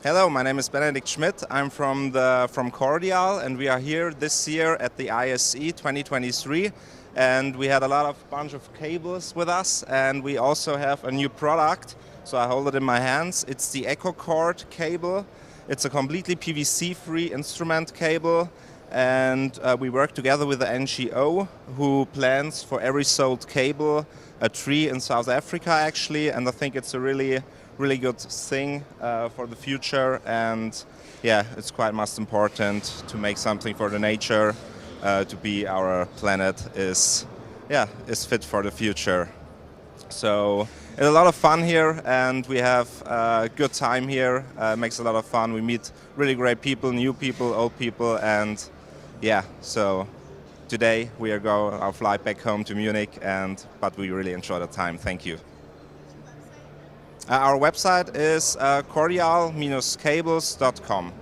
Hello, my name is Benedikt Schmidt. I'm from Cordial, and we are here this year at the ISE 2023. And we had a bunch of cables with us, and we also have a new product. So I hold it in my hands. It's the EcoCord cable. It's a completely PVC-free instrument cable, and we work together with the NGO who plants for every sold cable a tree in South Africa, actually. And I think it's a really good thing for the future, and yeah, it's quite most important to make something for the nature, to be our planet is fit for the future. So it's a lot of fun here, and we have a good time here. Makes a lot of fun. We meet really great people, new people, old people, and yeah, so today we are going our flight back home to Munich, but we really enjoy the time. Thank you. Our website is cordial-cables.com.